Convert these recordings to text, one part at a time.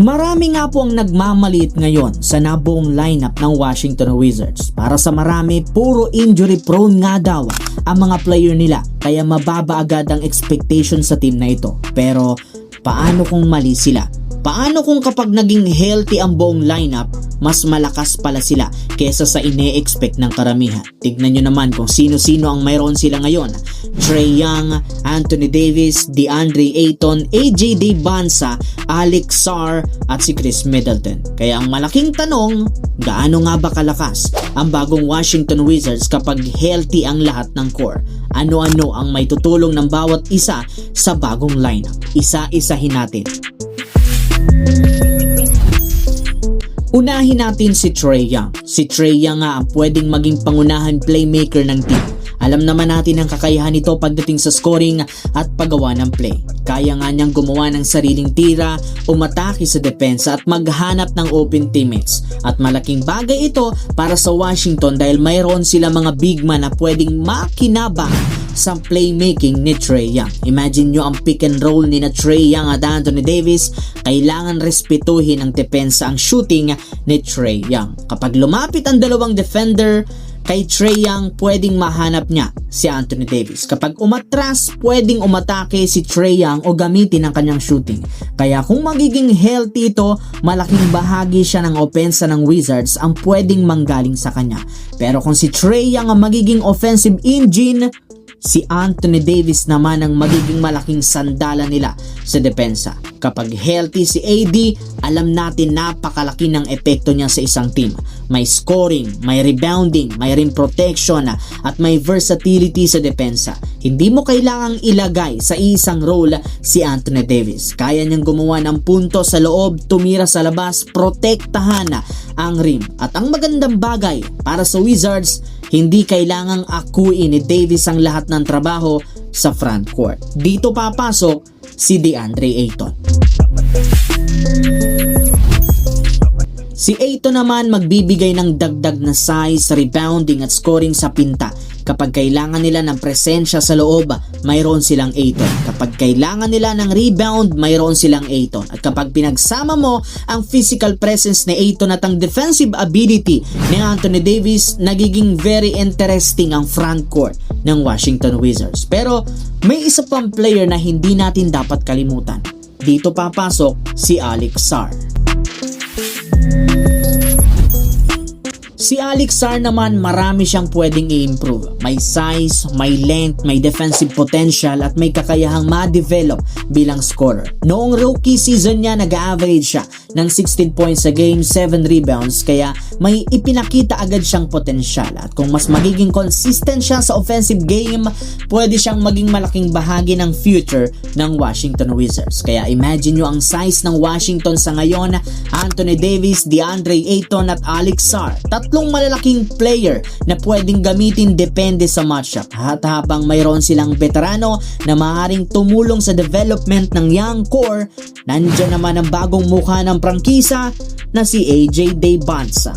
Marami nga po ang nagmamaliit ngayon sa nabuong lineup ng Washington Wizards. Para sa marami, puro injury prone nga daw ang mga player nila, kaya mababa agad ang expectation sa team na ito. Pero paano kung mali sila? Paano kung kapag naging healthy ang buong lineup, mas malakas pala sila kesa sa ine-expect ng karamihan? Tignan nyo naman kung sino-sino ang mayroon sila ngayon. Trae Young, Anthony Davis, DeAndre Ayton, AJ Bonsa, Alex Sarr at si Chris Middleton. Kaya ang malaking tanong, gaano nga ba kalakas ang bagong Washington Wizards kapag healthy ang lahat ng core? Ano-ano ang may tutulong ng bawat isa sa bagong lineup? Isa-isahin natin. Unahin natin si Trae Young. Si Trae Young nga ang pwedeng maging pangunahan playmaker ng team. Alam naman natin ang kakayahan nito pagdating sa scoring at paggawa ng play. Kaya nga niyang gumawa ng sariling tira, umatake sa depensa at maghanap ng open teammates. At malaking bagay ito para sa Washington dahil mayroon sila mga big man na pwedeng makinabang sa playmaking ni Trae Young. Imagine nyo ang pick and roll ni na Trae Young at Anthony Davis. Kailangan respetuhin ang depensa ang shooting ni Trae Young. Kapag lumapit ang dalawang defender kay Trae Young, pwedeng mahanap niya si Anthony Davis. Kapag umatras, pwedeng umatake si Trae Young o gamitin ang kanyang shooting. Kaya kung magiging healthy ito, malaking bahagi siya ng opensa ng Wizards ang pwedeng manggaling sa kanya. Pero kung si Trae Young ang magiging offensive engine, si Anthony Davis naman ang magiging malaking sandala nila sa depensa. Kapag healthy si AD, alam natin napakalaki ng epekto niya sa isang team. May scoring, may rebounding, may rim protection at may versatility sa depensa. Hindi mo kailangang ilagay sa isang role si Anthony Davis. Kaya niyang gumawa ng punto sa loob, tumira sa labas, protektahan ang rim. At ang magandang bagay para sa Wizards, hindi kailangang akuin ni Davis ang lahat ng trabaho sa front court. Dito papasok si DeAndre Ayton. Si Ayton naman magbibigay ng dagdag na size, rebounding at scoring sa pinta. Kapag kailangan nila ng presensya sa loob, mayroon silang Ayton. Kapag kailangan nila ng rebound, mayroon silang Ayton. At kapag pinagsama mo ang physical presence ni Ayton at ang defensive ability ni Anthony Davis, nagiging very interesting ang front court ng Washington Wizards. Pero may isa pang player na hindi natin dapat kalimutan. Dito papasok si Alex Sarr. Si Alex Sarr naman, marami siyang pwedeng i-improve. May size, may length, may defensive potential at may kakayahang ma-develop bilang scorer. Noong rookie season niya, nag-average siya ng 16 points a game, 7 rebounds, kaya may ipinakita agad siyang potensyal. At kung mas magiging consistent siya sa offensive game, pwede siyang maging malaking bahagi ng future ng Washington Wizards. Kaya imagine nyo ang size ng Washington sa ngayon: Anthony Davis, DeAndre Ayton at Alex Sarr. Tatlong malalaking player na pwedeng gamitin depende sa matchup. At habang mayroon silang veterano na maaaring tumulong sa development ng young core, nandiyan naman ang bagong mukha ng prangkisa na si AJ Bonsa.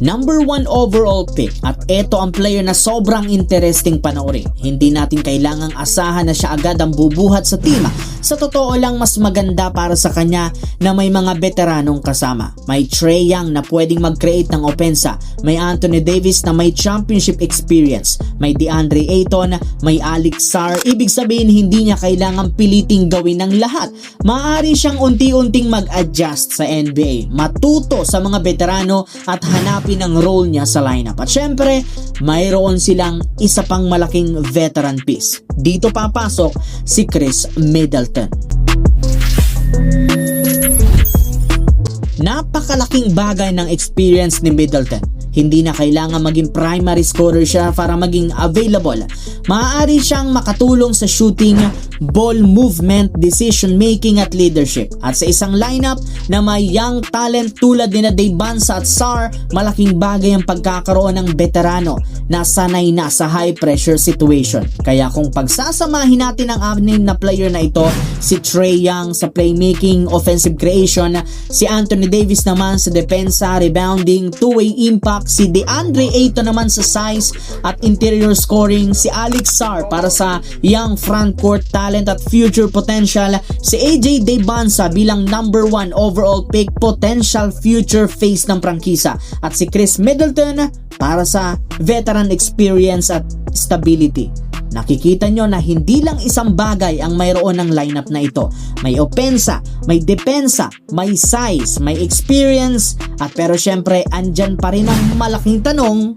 Number 1 overall pick, at ito ang player na sobrang interesting panoorin. Hindi natin kailangang asahan na siya agad ang bubuhat sa team. Sa totoo lang, mas maganda para sa kanya na may mga veteranong kasama. May Trae Young na pwedeng mag-create ng opensa, may Anthony Davis na may championship experience, may DeAndre Ayton, may Alex Sarr. Ibig sabihin, hindi niya kailangang piliting gawin ng lahat. Maaari siyang unti-unting mag-adjust sa NBA, matuto sa mga veterano at hanapin ang role niya sa lineup. At syempre, mayroon silang isa pang malaking veteran piece. Dito papasok si Chris Middleton. Napakalaking bagay ng experience ni Middleton. Hindi na kailangan maging primary scorer siya para maging available. Maaari siyang makatulong sa shooting, ball movement, decision making at leadership. At sa isang lineup na may young talent tulad ni Bonsa at Sarr, malaking bagay ang pagkakaroon ng veterano na sanay na sa high pressure situation. Kaya kung pagsasamahin natin ang anim na player na ito, si Trae Young sa playmaking, offensive creation, si Anthony Davis naman sa depensa, rebounding, two-way impact, si DeAndre Ayton naman sa size at interior scoring, si Alex Sarr para sa young front court talent talent at future potential, si AJ Daybansa bilang number 1 overall pick, potential future face ng prangkisa, at si Chris Middleton para sa veteran experience at stability. Nakikita nyo na hindi lang isang bagay ang mayroon ng lineup na ito. May opensa, may depensa, may size, may experience, at pero syempre andyan pa rin ang malaking tanong,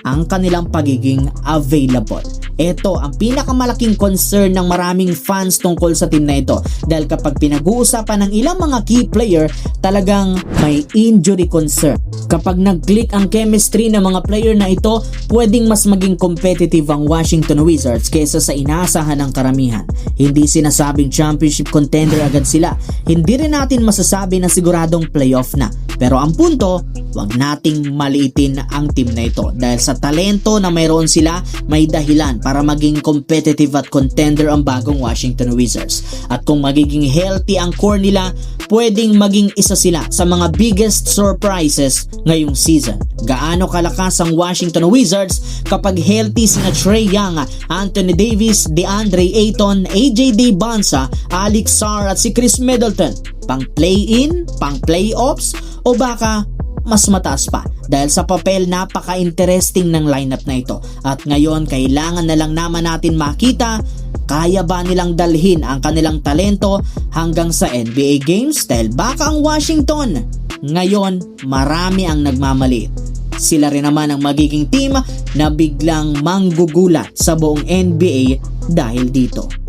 ang kanilang pagiging available. Ito ang pinakamalaking concern ng maraming fans tungkol sa team na ito, dahil kapag pinag-uusapan ng ilang mga key player, talagang may injury concern. Kapag nag-click ang chemistry ng mga player na ito, pwedeng mas maging competitive ang Washington Wizards kaysa sa inaasahan ng karamihan. Hindi sinasabing championship contender agad sila, hindi rin natin masasabi na siguradong playoff na. Pero ang punto, wag nating maliitin ang team na ito, dahil sa talento na mayroon sila, may dahilan para maging competitive at contender ang bagong Washington Wizards. At kung magiging healthy ang core nila, pwedeng maging isa sila sa mga biggest surprises ngayong season. Gaano kalakas ang Washington Wizards kapag healthy sina Trae Young, Anthony Davis, DeAndre Ayton, AJ Daybansa, Alex Sarr at si Chris Middleton? Pang play-in, pang playoffs, o baka mas mataas pa? Dahil sa papel, napaka-interesting ng lineup na ito. At ngayon, kailangan na lang naman natin makita, kaya ba nilang dalhin ang kanilang talento hanggang sa NBA games? Dahil baka ang Washington ngayon, marami ang nagmamaliit. Sila rin naman ang magiging team na biglang manggugulat sa buong NBA dahil dito.